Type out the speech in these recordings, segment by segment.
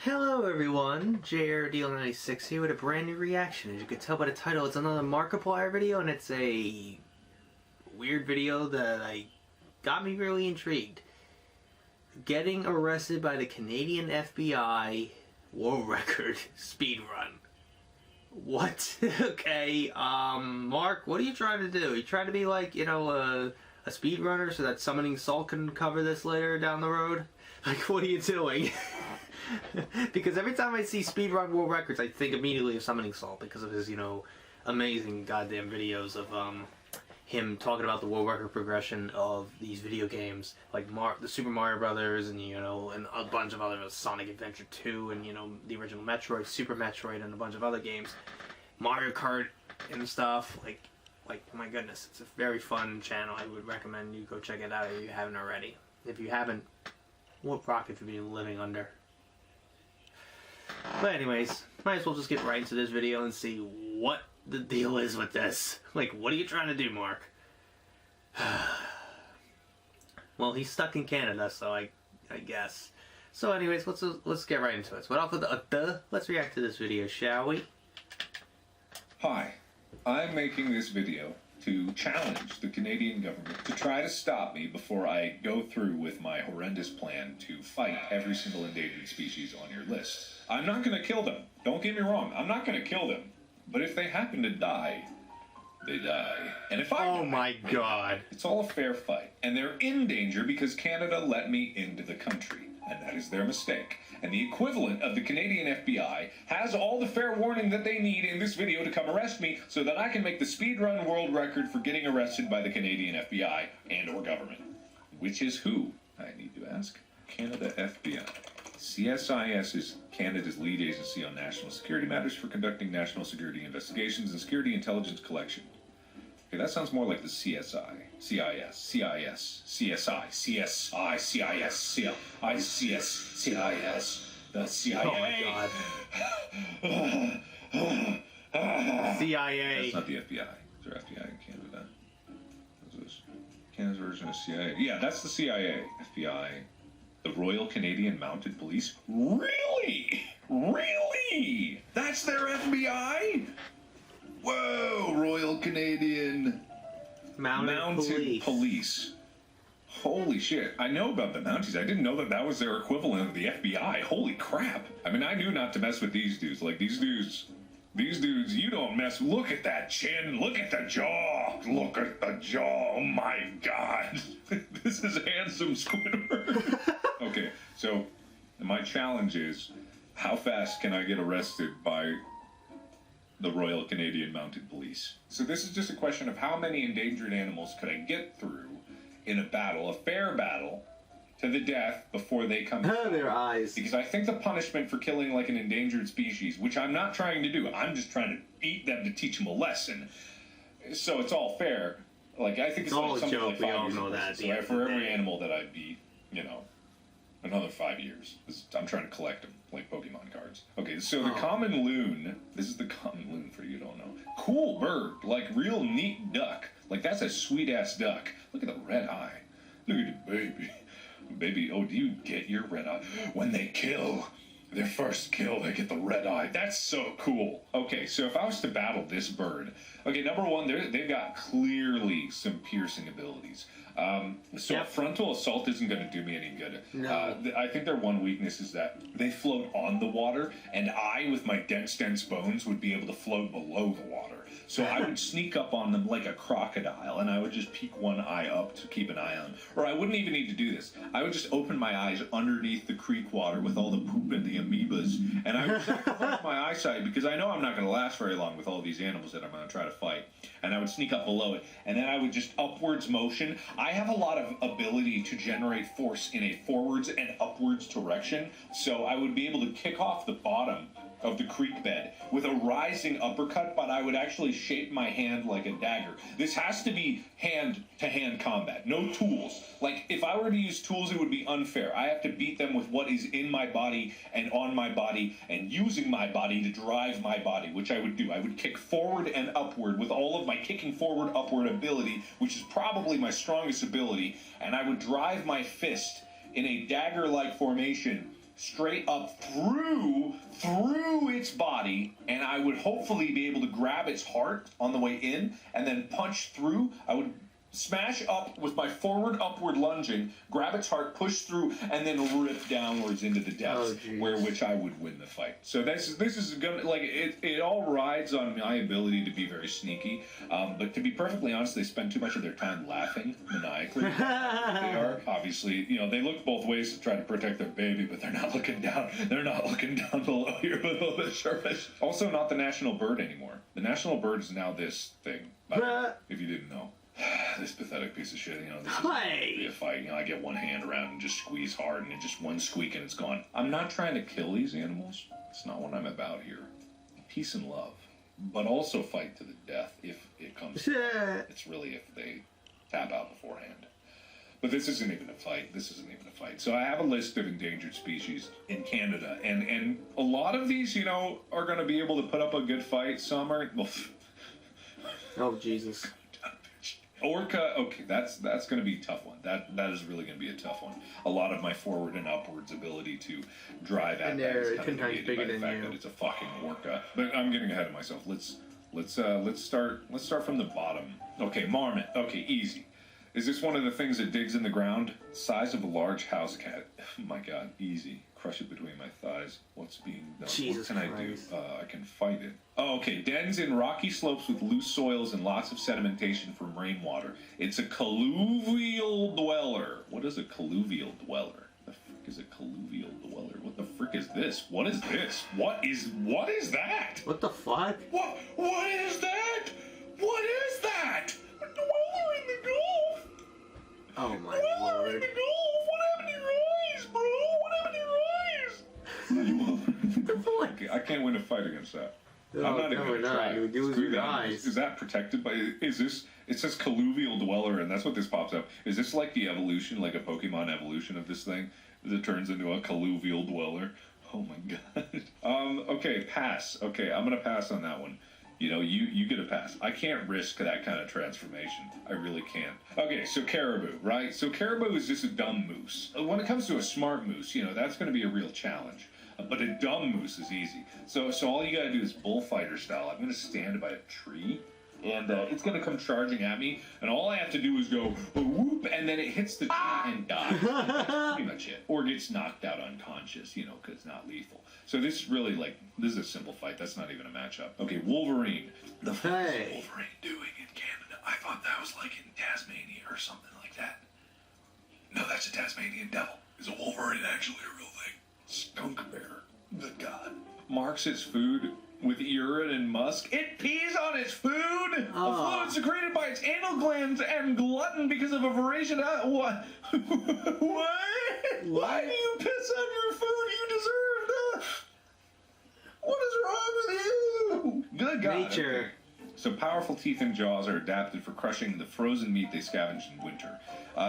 Hello everyone, JRDeal96 here with a brand new reaction. As you can tell by the title, it's another Markiplier video, and it's a weird video that got me really intrigued. Getting arrested by the Canadian FBI world record speedrun. What? Okay, Mark, what are you trying to do? You trying to be like, you know, a speedrunner so that Summoning Salt can cover this later down the road? Like, what are you doing? Because every time I see speedrun world records, I think immediately of Summoning Salt because of his, you know, amazing goddamn videos of him talking about the world record progression of these video games, like the Super Mario Brothers, and you know, and a bunch of other Sonic Adventure 2, and you know, the original Metroid, Super Metroid, and a bunch of other games, Mario Kart and stuff. Like my goodness, it's a very fun channel. I would recommend you go check it out if you haven't already. If you haven't, what rock have you been living under? But anyways, might as well just get right into this video and see what the deal is with this. Like, what are you trying to do, Mark? Well, he's stuck in Canada, so I guess. So anyways, let's get right into it. So without further let's react to this video, shall we? Hi, I'm making this video to challenge the Canadian government to try to stop me before I go through with my horrendous plan to fight every single endangered species on your list. I'm not going to kill them. Don't get me wrong. I'm not going to kill them. But if they happen to die, they die. And if I Oh my God. It's all a fair fight. And they're in danger because Canada let me into the country. And that is their mistake. And the equivalent of the Canadian FBI has all the fair warning that they need in this video to come arrest me so that I can make the speedrun world record for getting arrested by the Canadian FBI and or government. Which is who, I need to ask? Canada FBI. CSIS is Canada's lead agency on national security matters for conducting national security investigations and security intelligence collection. Okay, that sounds more like the CSI, CIS, CIS, CSI, CSI, CIS, CIS, CIS, the CIA. Oh my God. CIA. That's not the FBI. Is there FBI in Canada? What's this? Canada's version of CIA. Yeah, that's the CIA. FBI. The Royal Canadian Mounted Police? Really? Really? That's their FBI? Whoa, Royal Canadian Mounted Police. Holy shit. I know about the Mounties. I didn't know that that was their equivalent of the FBI. Holy crap. I mean, I knew not to mess with these dudes. Like, these dudes, you don't mess. Look at that chin. Look at the jaw. Look at the jaw. Oh my God. This is handsome Squidward. Okay, so my challenge is, how fast can I get arrested by the Royal Canadian Mounted Police? So this is just a question of how many endangered animals could I get through in a battle, a fair battle, to the death before they come to their eyes. Because I think the punishment for killing like an endangered species, which I'm not trying to do, I'm just trying to beat them to teach them a lesson. So it's all fair. Like, I think it's all like a joke. Like We all know that. So for every animal that I beat, you know, another 5 years. I'm trying to collect them, like Pokemon cards. Okay, so the common loon, this is the common loon for you who don't know. Cool bird, like real neat duck. Like, that's a sweet-ass duck. Look at the red eye. Look at it, baby. Baby, oh, do you get your red eye? When they kill, their first kill, they get the red eye. That's so cool. Okay, so if I was to battle this bird, okay, number one, they've got clearly some piercing abilities. So a frontal assault isn't going to do me any good. No. I think their one weakness is that they float on the water, and I, with my dense bones, would be able to float below the water. So I would sneak up on them like a crocodile, and I would just peek one eye up to keep an eye on them. Or I wouldn't even need to do this. I would just open my eyes underneath the creek water with all the poop and the amoebas, and I would sacrifice my eyesight because I know I'm not going to last very long with all these animals that I'm going to try to fight. And I would sneak up below it, and then I would just upwards motion. I have a lot of ability to generate force in a forwards and upwards direction, so I would be able to kick off the bottom of the creek bed with a rising uppercut, but I would actually shape my hand like a dagger. This has to be hand-to-hand combat, no tools. Like, if I were to use tools, it would be unfair. I have to beat them with what is in my body and on my body and using my body to drive my body, which I would do. I would kick forward and upward with all of my kicking forward, upward ability, which is probably my strongest ability, and I would drive my fist in a dagger-like formation straight up through its body, and I would hopefully be able to grab its heart on the way in and then punch through. I would smash up with my forward upward lunging, grab its heart, push through, and then rip downwards into the depths, which I would win the fight. So this is gonna, like, it all rides on my ability to be very sneaky. But to be perfectly honest, they spend too much of their time laughing maniacally. They are obviously, you know, they look both ways to try to protect their baby, but they're not looking down. They're not looking down below here below the surface. Also, not the national bird anymore. The national bird is now this thing. If you didn't know. This pathetic piece of shit, you know, this is be a fight. You know, I get one hand around and just squeeze hard, and it just one squeak and it's gone. I'm not trying to kill these animals. It's not what I'm about here. Peace and love, but also fight to the death if it comes. It's really if they tap out beforehand. But this isn't even a fight. This isn't even a fight. So I have a list of endangered species in Canada, and a lot of these, you know, are going to be able to put up a good fight. Some are. Well, oh Jesus. Orca, okay, that's going to be a tough one. That is really going to be a tough one. A lot of my forward and upwards ability to drive at that is kind of negated by the fact that it's a fucking orca. But I'm getting ahead of myself. Let's start from the bottom. Okay, marmot. Okay, easy. Is this one of the things that digs in the ground? Size of a large house cat. Oh my God, easy. Crush it between my thighs. What's being done? Jesus what can Christ. I do? I can fight it. Oh, okay. Dens in rocky slopes with loose soils and lots of sedimentation from rainwater. It's a colluvial dweller. What is a colluvial dweller? The frick is a colluvial dweller? What the frick is this? What is this? What is that? What the fuck? What is that? What is that? A dweller in the Gulf. Oh my Dweller in Lord. the Gulf. What happened to your eyes, bro? What happened to your eyes? Okay, I can't win a fight against that. No, I'm not even going to try. You do Screw your that. eyes. Is that protected by? Is this? It says colluvial dweller, and that's what this pops up. Is this like the evolution, like a Pokemon evolution of this thing that turns into a colluvial dweller? Oh my God. Okay, pass. Okay, I'm gonna pass on that one. You know, you get a pass. I can't risk that kind of transformation. I really can't. Okay, so caribou, right? So caribou is just a dumb moose. When it comes to a smart moose, you know, that's going to be a real challenge. But a dumb moose is easy. So all you gotta do is bullfighter style. I'm gonna stand by a tree, and it's gonna come charging at me, and all I have to do is go whoop, and then it hits the tree and dies. That's pretty much it. Or gets knocked out unconscious, you know, because it's not lethal. So this is really like, this is a simple fight. That's not even a matchup. Okay, Wolverine. The fuck is Wolverine doing in Canada? I thought that was like in Tasmania or something like that. No, that's a Tasmanian devil. Is a Wolverine actually a real thing? Skunk bear. Good God. Marks its food with urine and musk. It pees on its food! A fluid secreted by its anal glands and glutton because of a voracious... What? What? Why do you piss on your food? You deserve that! What is wrong with you? Good God. Nature. Okay. So powerful teeth and jaws are adapted for crushing the frozen meat they scavenge in winter.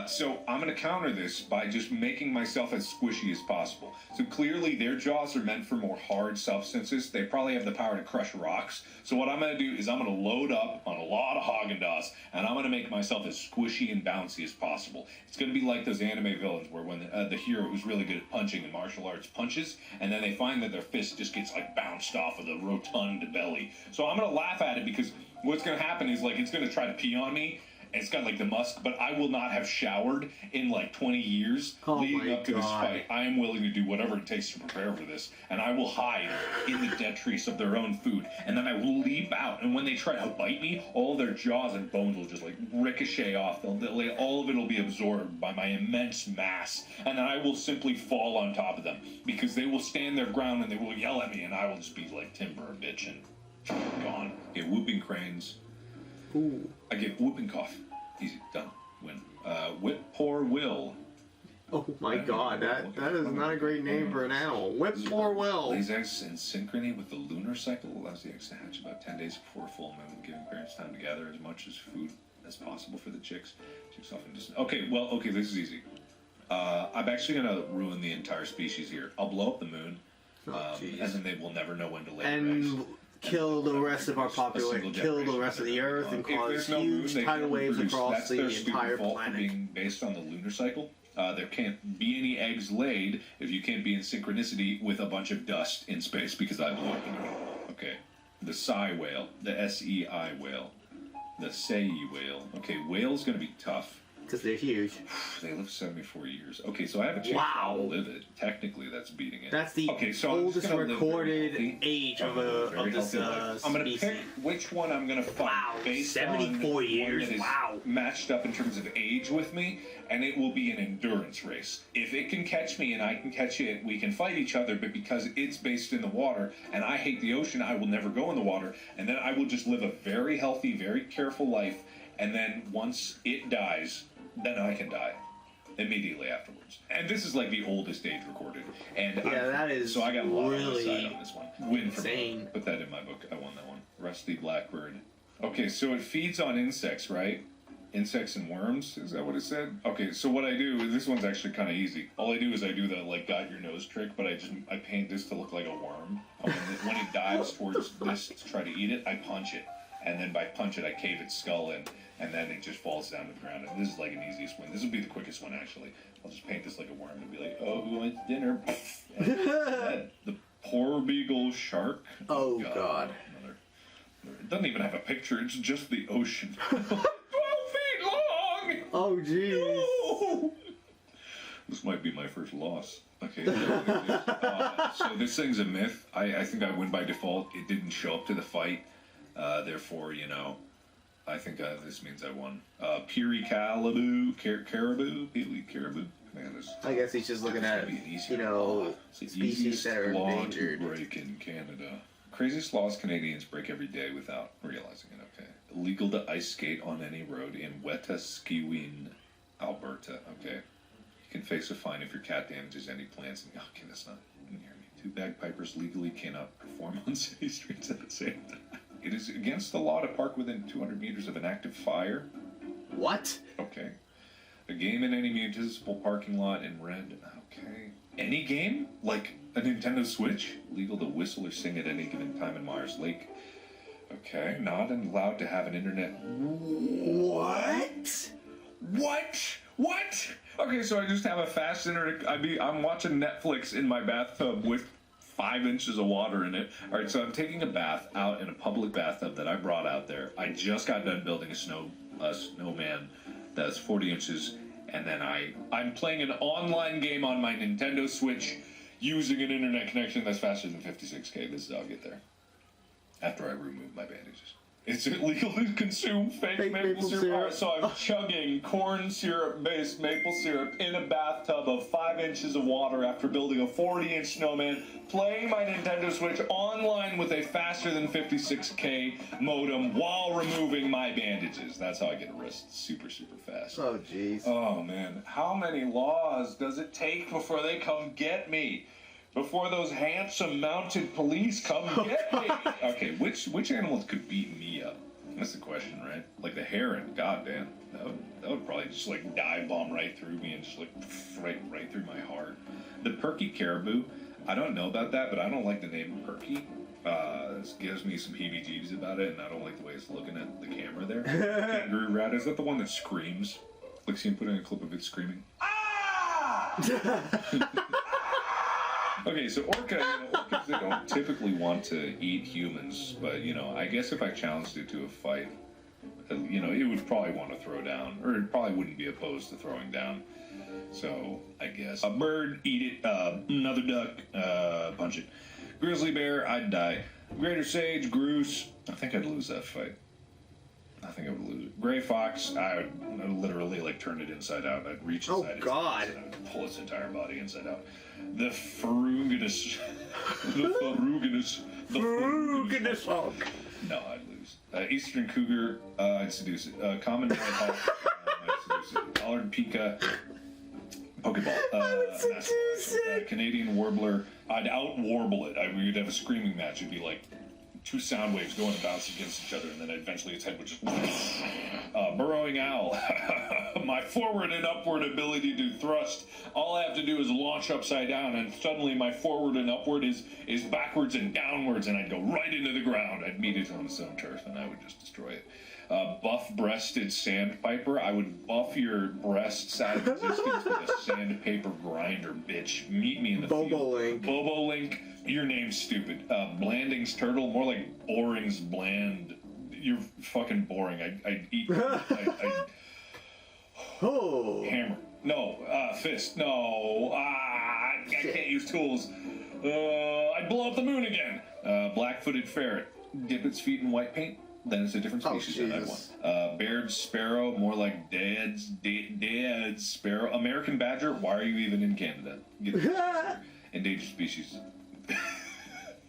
So I'm going to counter this by just making myself as squishy as possible. So clearly their jaws are meant for more hard substances. They probably have the power to crush rocks. So what I'm going to do is I'm going to load up on a lot of Haagen-Dazs, and I'm going to make myself as squishy and bouncy as possible. It's going to be like those anime villains where when the hero who's really good at punching in martial arts punches, and then they find that their fist just gets like bounced off of the rotund belly. So I'm going to laugh at it because what's going to happen is like it's going to try to pee on me. It's got like the musk, but I will not have showered in like 20 years leading up to this fight. I am willing to do whatever it takes to prepare for this, and I will hide in the detritus of their own food, and then I will leap out, and when they try to bite me, all their jaws and bones will just like ricochet off. All of it will be absorbed by my immense mass, and then I will simply fall on top of them, because they will stand their ground and they will yell at me, and I will just be like timber, bitch, and gone. Okay, whooping cranes. Ooh. I get whooping cough. Easy, done, win. Whip poor Will. Oh my God, that is not a great name for an animal. Whip poor Will. Lays eggs in synchrony with the lunar cycle. Allows the eggs to hatch about 10 days before full moon, giving parents time to gather as much as food as possible for the chicks. Chicks often just... Okay, well, okay, this is easy. I'm actually going to ruin the entire species here. I'll blow up the moon, and then they will never know when to lay their eggs. Kill the rest of our population, kill the rest of the Earth, and cause huge tidal waves across the entire planet. Being based on the lunar cycle. There can't be any eggs laid if you can't be in synchronicity with a bunch of dust in space, because I blew up the moon. Okay. The sei whale. The SEI whale. The sei whale. Okay, whale's gonna be tough. Because they're huge. They live 74 years. Okay, so I have a chance to live it. Technically, that's beating it. That's the oldest recorded age of this species. I'm going to pick which one I'm going to fight based 74 on years. One that is matched up in terms of age with me, and it will be an endurance race. If it can catch me and I can catch it, we can fight each other, but because it's based in the water, and I hate the ocean, I will never go in the water, and then I will just live a very healthy, very careful life, and then once it dies, then I can die immediately afterwards. And this is like the oldest age recorded. And that is so I got a lot really on the side on this one. Win for insane. me. Put that in my book. I won that one. Rusty Blackbird. Okay, so it feeds on insects, right? Insects and worms? Is that what it said? Okay, so what I do, this one's actually kind of easy. All I do is I do the like got your nose trick, but I paint this to look like a worm. When it dives towards this to try to eat it, I punch it. And then by punch it, I cave its skull in, and then it just falls down to the ground. And this is like an easiest one. This will be the quickest one, actually. I'll just paint this like a worm and be like, oh, who wants dinner? And the poor beagle shark. Oh, God. It doesn't even have a picture. It's just the ocean. 12 feet long! Oh, jeez. No! This might be my first loss. Okay, so this thing's a myth. I think I win by default. It didn't show up to the fight. Therefore, you know, I think this means I won. Peary caribou, Peary caribou. Man, I guess he's just looking at, you know, species that are endangered. Break in Canada. Craziest laws Canadians break every day without realizing it. Okay, illegal to ice skate on any road in Wetaskiwin, Alberta. Okay, you can face a fine if your cat damages any plants. Okay, that's not near me. Two bagpipers legally cannot perform on city streets at the same time. It is against the law to park within 200 meters of an active fire. What? Okay. A game in any municipal parking lot in red. Okay. Any game? Like a Nintendo Switch? Legal to whistle or sing at any given time in Myers Lake. Okay. Not allowed to have an internet. What? What? Okay, so I just have a fast internet. I'm watching Netflix in my bathtub with 5 inches of water in it. All right, so I'm taking a bath out in a public bathtub that I brought out there. I just got done building a snowman that's 40 inches, and then I'm playing an online game on my Nintendo Switch using an internet connection that's faster than 56K. This is how I'll get there. After I remove my bandages. It's illegal to consume fake maple syrup. So I'm chugging corn syrup-based maple syrup in a bathtub of 5 inches of water after building a 40-inch snowman, playing my Nintendo Switch online with a faster than 56K modem while removing my bandages. That's how I get arrested super, super fast. Oh, jeez. Oh, man. How many laws does it take before they come get me? Before those handsome mounted police come get me. Okay, which animals could beat me up? That's the question, right? Like the heron, goddamn. That would probably just like dive bomb right through me and just like right through my heart. The perky caribou, I don't know about that, but I don't like the name perky. This gives me some heebie-jeebies about it, and I don't like the way it's looking at the camera there. Kangaroo rat, is that the one that screams? Like, see him put in a clip of it screaming. Ah! Okay, so orcas, they don't typically want to eat humans, but, you know, I guess if I challenged it to a fight, you know, it would probably want to throw down, or it probably wouldn't be opposed to throwing down. So, I guess. A bird, eat it. Another duck, punch it. Grizzly bear, I'd die. Greater sage, Groose, I think I'd lose that fight. I think I would lose it. Gray fox, I would literally, like, turn it inside out. I'd reach inside its God. and I'd pull its entire body inside out. The Ferruginous. The Ferruginous hawk. No, I'd lose. Eastern cougar, I'd seduce it. Common nighthawk, I'd seduce it. Collared pika, Pokeball. Canadian warbler, I'd out-warble it. We'd have a screaming match. It'd be like two sound waves going and bouncing against each other, and then eventually its head would just... burrowing owl. My forward and upward ability to thrust. All I have to do is launch upside down, and suddenly my forward and upward is backwards and downwards, and I'd go right into the ground. I'd meet it on its own turf, and I would just destroy it. Buff-breasted sandpiper. I would buff your breasts out of existence with a sandpaper grinder, bitch. Meet me in the field. Bobo Link. Your name's stupid. Blanding's turtle. More like Boring's bland. You're fucking boring. I'd eat. Oh. Hammer. No. Fist. No. I can't use tools. I'd blow up the moon again. Black-footed ferret. Dip its feet in white paint. Then it's a different species than that one. Baird sparrow, more like dad's sparrow. American badger, why are you even in Canada? Endangered species.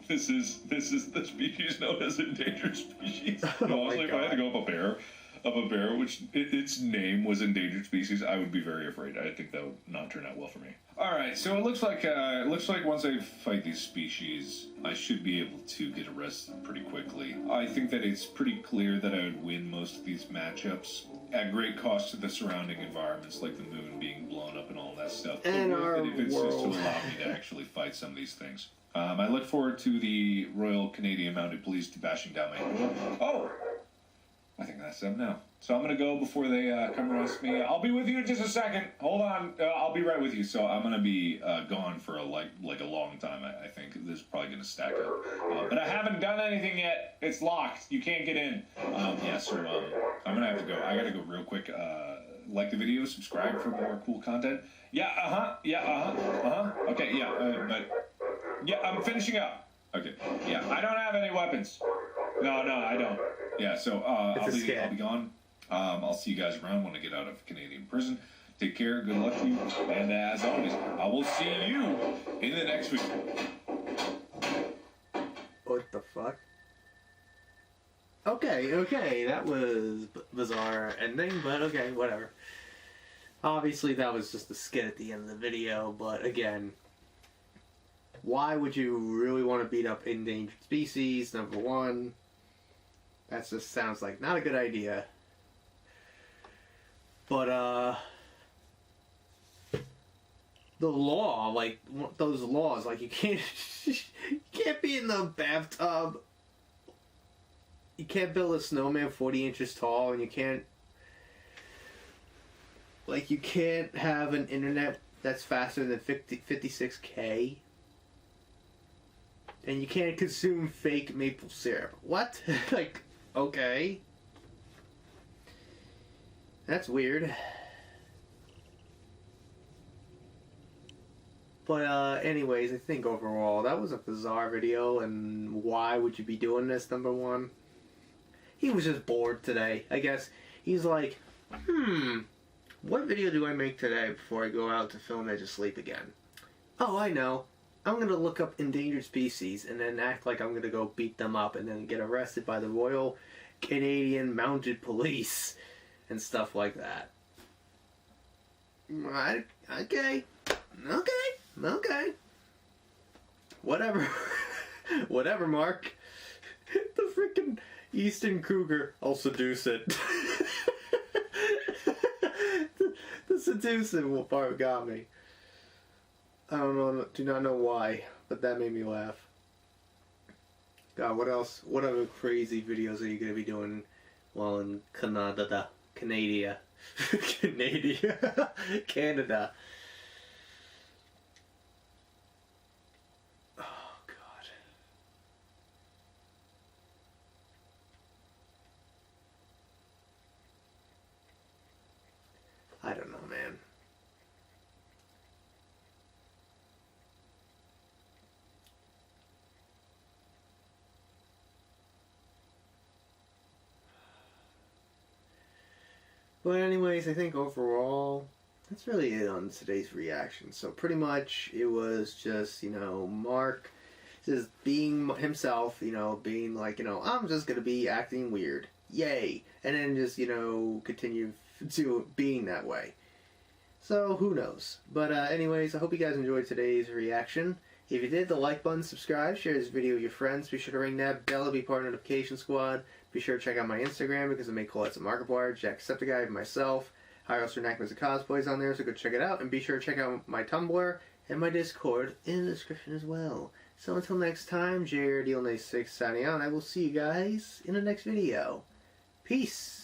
This is the species known as endangered species. Honestly, if I had to go up a bear, which its name was endangered species, I would be very afraid. I think that would not turn out well for me. All right, so it looks like once I fight these species, I should be able to get arrested pretty quickly. I think that it's pretty clear that I would win most of these matchups at great cost to the surrounding environments, like the moon being blown up and all that stuff. And our if it's just to allow me to actually fight some of these things. I look forward to the Royal Canadian Mounted Police bashing down my door. Oh! I think that's them now. So I'm going to go before they come arrest me. I'll be with you in just a second. Hold on. I'll be right with you. So I'm going to be gone for a long time, I think. This is probably going to stack up. But I haven't done anything yet. It's locked. You can't get in. So I'm going to have to go. I got to go real quick. Like the video, subscribe for more cool content. Okay, but I'm finishing up. Okay, I don't have any weapons. No, I don't. Yeah, so I'll be gone. I'll see you guys around when I get out of Canadian prison. Take care, good luck to you, and as always, I will see you in the next video. What the fuck? Okay, that was bizarre ending, but okay, whatever. Obviously, that was just a skit at the end of the video, but again, why would you really want to beat up endangered species, number one? That just sounds like not a good idea. But, the law, like, those laws, like, you can't be in the bathtub. You can't build a snowman 40 inches tall, and you can't have an internet that's faster than 56K. And you can't consume fake maple syrup. What? Like, okay. That's weird. But, anyways, I think overall, that was a bizarre video, and why would you be doing this, number one? He was just bored today, I guess. He's like, what video do I make today before I go out to film and just sleep again? Oh, I know. I'm going to look up endangered species and then act like I'm going to go beat them up and then get arrested by the Royal Canadian Mounted Police and stuff like that. Okay. Whatever. Whatever, Mark. The freaking Eastern Cougar. I'll seduce it. The seducing part got me. I don't know, do not know why, but that made me laugh. God, what else? What other crazy videos are you going to be doing while in Canada? Canada. Oh, God. I don't know, man. But anyways, I think overall, that's really it on today's reaction. So pretty much, it was just, Mark just being himself, being like, I'm just going to be acting weird. Yay! And then just, continue to being that way. So, who knows? But anyways, I hope you guys enjoyed today's reaction. If you did, the like button, subscribe, share this video with your friends. Be sure to ring that bell to be part of the notification squad. Be sure to check out my Instagram because I make collabs with Markiplier, Jacksepticeye, and myself. I also reenactments and cosplays on there, so go check it out. And be sure to check out my Tumblr and my Discord in the description as well. So until next time, JRD96 signing out, and I will see you guys in the next video. Peace.